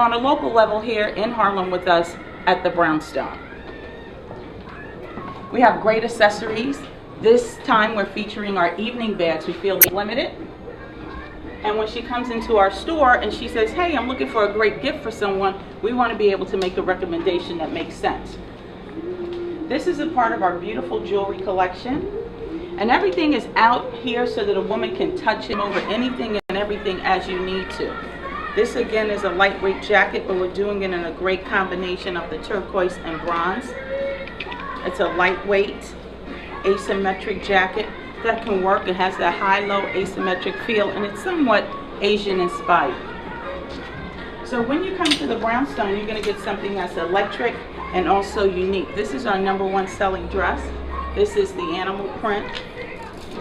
On a local level here in Harlem with us at the Brownstone. We have great accessories. This time we're featuring our evening bags. We feel limited. And when she comes into our store and she says, hey, I'm looking for a great gift for someone, we want to be able to make a recommendation that makes sense. This is a part of our beautiful jewelry collection. And everything is out here so that a woman can touch it over anything and everything as you need to. This again is a lightweight jacket, but we're doing it in a great combination of the turquoise and bronze. It's a lightweight, asymmetric jacket that can work. It has that high-low asymmetric feel, and it's somewhat Asian inspired. So when you come to the Brownstone, you're going to get something that's electric and also unique. This is our #1 selling dress. This is the animal print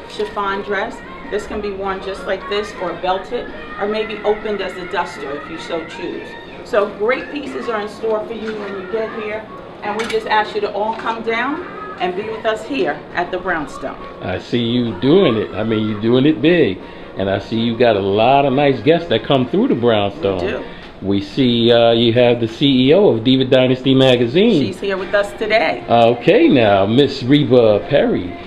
chiffon dress. This can be worn just like this, or belted, or maybe opened as a duster if you so choose. So great pieces are in store for you when you get here, and we just ask you to all come down and be with us here at the Brownstone. I see you doing it. I mean, you're doing it big. And I see you got a lot of nice guests that come through the Brownstone. We do. We see you have the CEO of Diva Dynasty Magazine. She's here with us today. Okay now, Miss Reba Perry.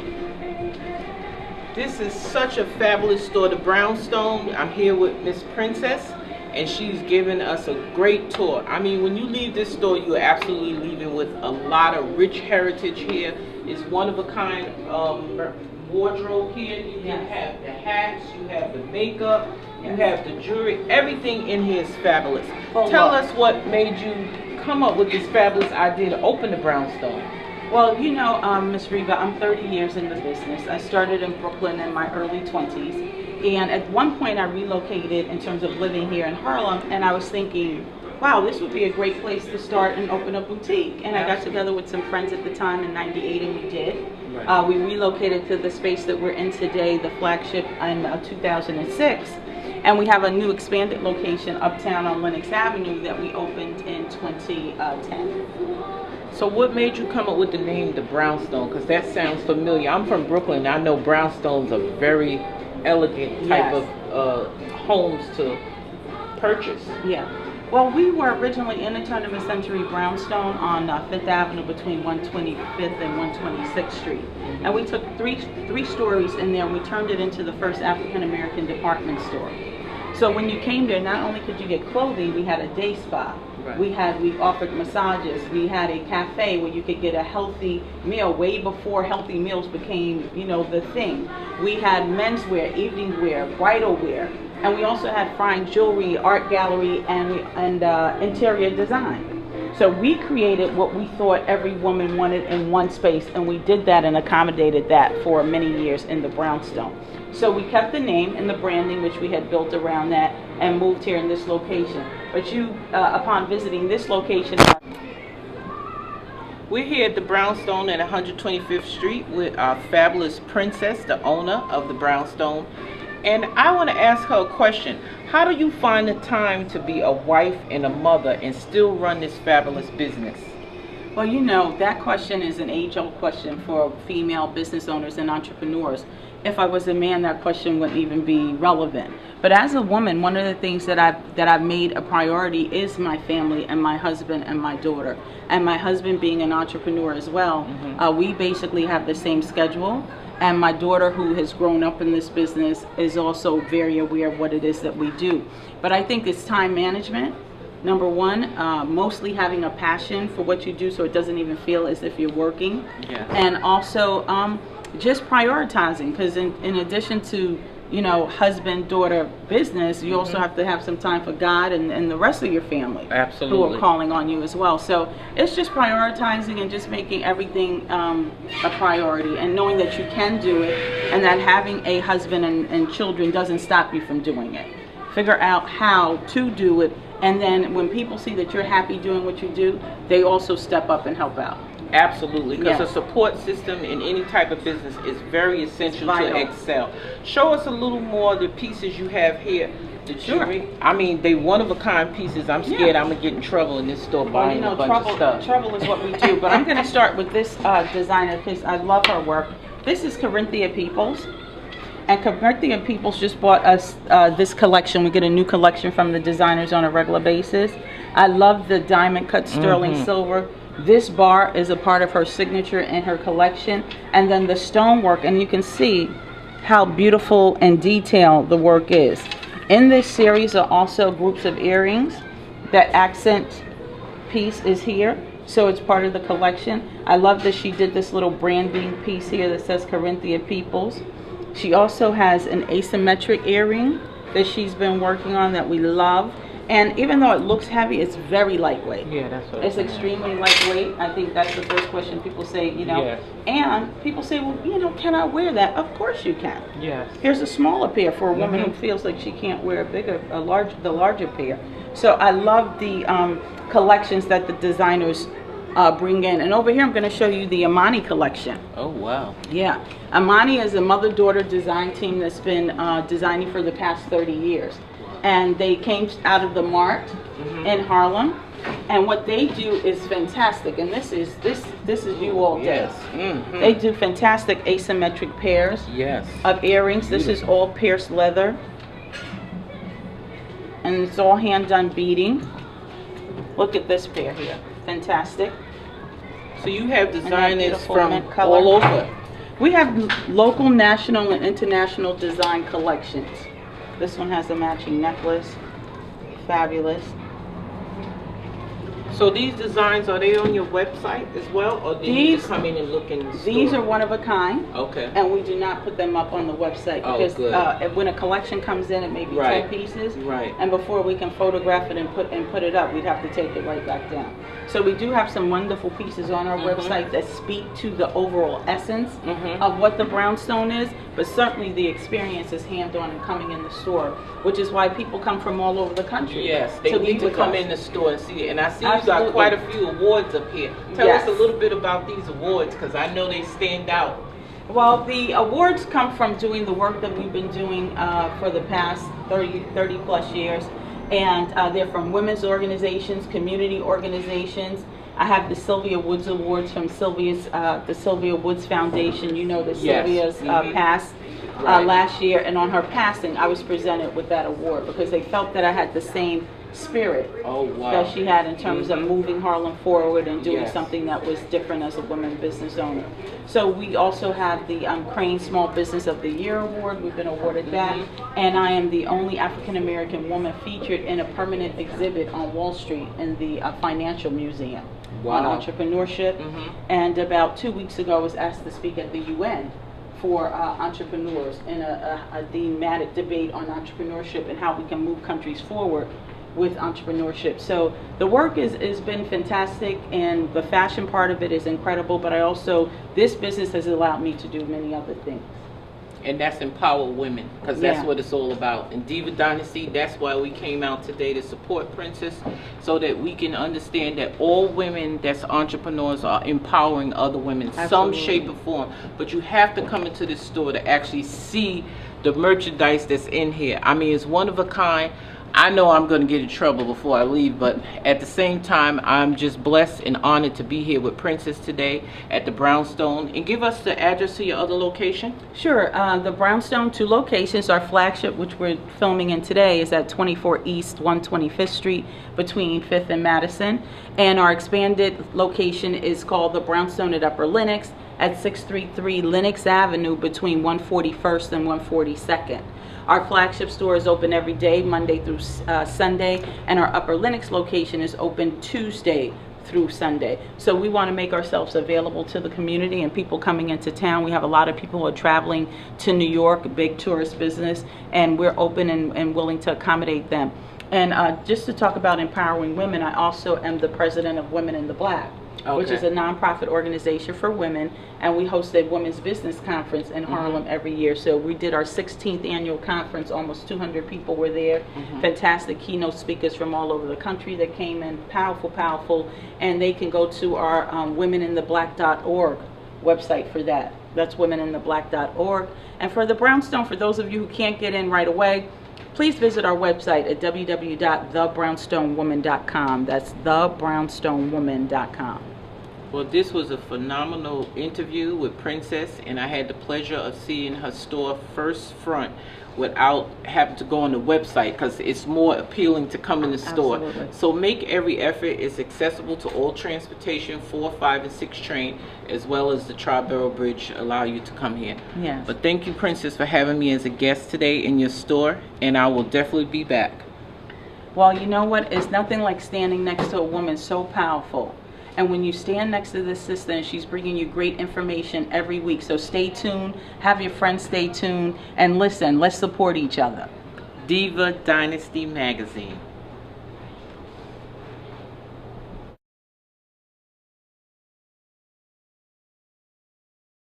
This is such a fabulous store, the Brownstone. I'm here with Miss Princess, and she's giving us a great tour. I mean, when you leave this store, you're absolutely leaving with a lot of rich heritage here. It's one of a kind wardrobe here. You can have the hats, you have the makeup, you have the jewelry. Everything in here is fabulous. Tell us what made you come up with this fabulous idea to open the Brownstone. Well, you know, Ms. Reba, I'm 30 years in the business. I started in Brooklyn in my early 20s. And at one point I relocated in terms of living here in Harlem, and I was thinking, wow, this would be a great place to start and open a boutique. And I got together with some friends at the time in '98, and we did. Right. We relocated to the space that we're in today, the flagship, in 2006. And we have a new expanded location uptown on Lenox Avenue that we opened in 2010. So what made you come up with the name the Brownstone? Because that sounds familiar. I'm from Brooklyn. I know brownstones are very elegant type of homes to purchase. Yeah. Well, we were originally in the turn of the century brownstone on 5th Avenue between 125th and 126th Street. And we took three stories in there, and we turned it into the first African-American department store. So when you came there, not only could you get clothing, we had a day spa. Right. We offered massages. We had a cafe where you could get a healthy meal way before healthy meals became, you know, the thing. We had menswear, evening wear, bridal wear, and we also had fine jewelry, art gallery, and interior design. So we created what we thought every woman wanted in one space, and we did that and accommodated that for many years in the Brownstone. So we kept the name and the branding, which we had built around that, and moved here in this location. But you, upon visiting this location, we're here at the Brownstone at 125th Street with our fabulous Princess, the owner of the Brownstone. And I want to ask her a question. How do you find the time to be a wife and a mother and still run this fabulous business? Well, you know, that question is an age-old question for female business owners and entrepreneurs. If I was a man, that question wouldn't even be relevant. But as a woman, one of the things that I've made a priority is my family and my husband and my daughter. And my husband being an entrepreneur as well, we basically have the same schedule. And my daughter, who has grown up in this business, is also very aware of what it is that we do. But I think it's time management. Number one, mostly having a passion for what you do so it doesn't even feel as if you're working. Yeah. And also just prioritizing, because in addition to, you know, husband, daughter, business, you also have to have some time for God and the rest of your family. Absolutely. Who are calling on you as well. So it's just prioritizing and just making everything a priority, and knowing that you can do it, and that having a husband and children doesn't stop you from doing it. Figure out how to do it, and then when people see that you're happy doing what you do, they also step up and help out. Absolutely, because a support system in any type of business is very essential to excel. Show us a little more of the pieces you have here. The jewelry. I mean, they one-of-a-kind pieces. I'm scared I'm going to get in trouble in this store buying a bunch of stuff. Trouble is what we do, but I'm going to start with this designer because I love her work. This is Corinthia Peoples. And Corinthia Peoples just bought us this collection. We get a new collection from the designers on a regular basis. I love the diamond cut sterling silver. This bar is a part of her signature in her collection. And then the stonework, and you can see how beautiful and detailed the work is. In this series are also groups of earrings. That accent piece is here, so it's part of the collection. I love that she did this little branding piece here that says Corinthia Peoples. She also has an asymmetric earring that she's been working on that we love. And even though it looks heavy, it's very lightweight. Yeah, that's what it's extremely lightweight. I think that's the first question people say, you know. Yes. And people say, well, you know, can I wear that? Of course you can. Yes. Here's a smaller pair for a woman who feels like she can't wear the larger pair. So I love the collections that the designers bring in. And over here, I'm going to show you the Amani collection. Oh, wow. Yeah. Amani is a mother-daughter design team that's been designing for the past 30 years. And they came out of the Mart in Harlem. And what they do is fantastic. And this is you all day. Yes. They do fantastic asymmetric pairs of earrings. This is all pierced leather. And it's all hand-done beading. Look at this pair here. Fantastic. So you have designers beautiful from mint color. all over. We have local, national, and international design collections. This one has a matching necklace. Fabulous. So these designs, are they on your website as well, or do you need to come in and look in the store? These are one of a kind. Okay. And we do not put them up on the website because when a collection comes in, it may be 10 pieces. Right. And before we can photograph it and put it up, we'd have to take it right back down. So we do have some wonderful pieces on our website that speak to the overall essence of what the brownstone is, but certainly the experience is hand-on and coming in the store, which is why people come from all over the country. Yes, they need to come in the store and see it. And I see you got quite a few awards up here. Tell us a little bit about these awards, because I know they stand out. Well, the awards come from doing the work that we've been doing for the past 30 plus years. And they're from women's organizations, community organizations. I have the Sylvia Woods Awards from the Sylvia Woods Foundation. You know that Sylvia's passed last year, and on her passing, I was presented with that award because they felt that I had the same spirit that she had in terms of moving Harlem forward and doing something that was different as a woman business owner. So we also have the Crane Small Business of the Year Award. We've been awarded that, and I am the only African American woman featured in a permanent exhibit on Wall Street in the Financial Museum on entrepreneurship. And about 2 weeks ago, I was asked to speak at the UN for entrepreneurs in a thematic debate on entrepreneurship and how we can move countries forward with entrepreneurship. So the work has been fantastic, and the fashion part of it is incredible, but this business has allowed me to do many other things. And that's empower women, because that's what it's all about. In Diva Dynasty, that's why we came out today to support Princess, so that we can understand that all women that's entrepreneurs are empowering other women, some shape or form. But you have to come into this store to actually see the merchandise that's in here. I mean, it's one of a kind. I know I'm going to get in trouble before I leave, but at the same time, I'm just blessed and honored to be here with Princess today at the Brownstone. And give us the address to your other location. Sure. The Brownstone, 2 locations. Our flagship, which we're filming in today, is at 24 East 125th Street between 5th and Madison. And our expanded location is called the Brownstone at Upper Lenox at 633 Lenox Avenue between 141st and 142nd. Our flagship store is open every day, Monday through Sunday, and our Upper Lenox location is open Tuesday through Sunday. So we want to make ourselves available to the community and people coming into town. We have a lot of people who are traveling to New York, a big tourist business, and we're open and willing to accommodate them. And just to talk about empowering women, I also am the president of Women in the Black, which is a nonprofit organization for women, and we host a women's business conference in Harlem every year. So we did our 16th annual conference. Almost 200 people were there. Fantastic keynote speakers from all over the country that came in. Powerful. And they can go to our womenintheblack.org website for that. That's womenintheblack.org. And for the Brownstone, for those of you who can't get in right away, please visit our website at www.thebrownstonewoman.com. That's thebrownstonewoman.com. Well, this was a phenomenal interview with Princess, and I had the pleasure of seeing her store front without having to go on the website, because it's more appealing to come in the store. Absolutely. So make every effort. It's accessible to all transportation, 4, 5, and 6 train, as well as the Tri-Borough Bridge allow you to come here. Yes. But thank you, Princess, for having me as a guest today in your store, and I will definitely be back. Well, you know what? It's nothing like standing next to a woman so powerful. And when you stand next to this sister, and she's bringing you great information every week. So stay tuned, have your friends stay tuned, and listen, let's support each other. Diva Dynasty Magazine.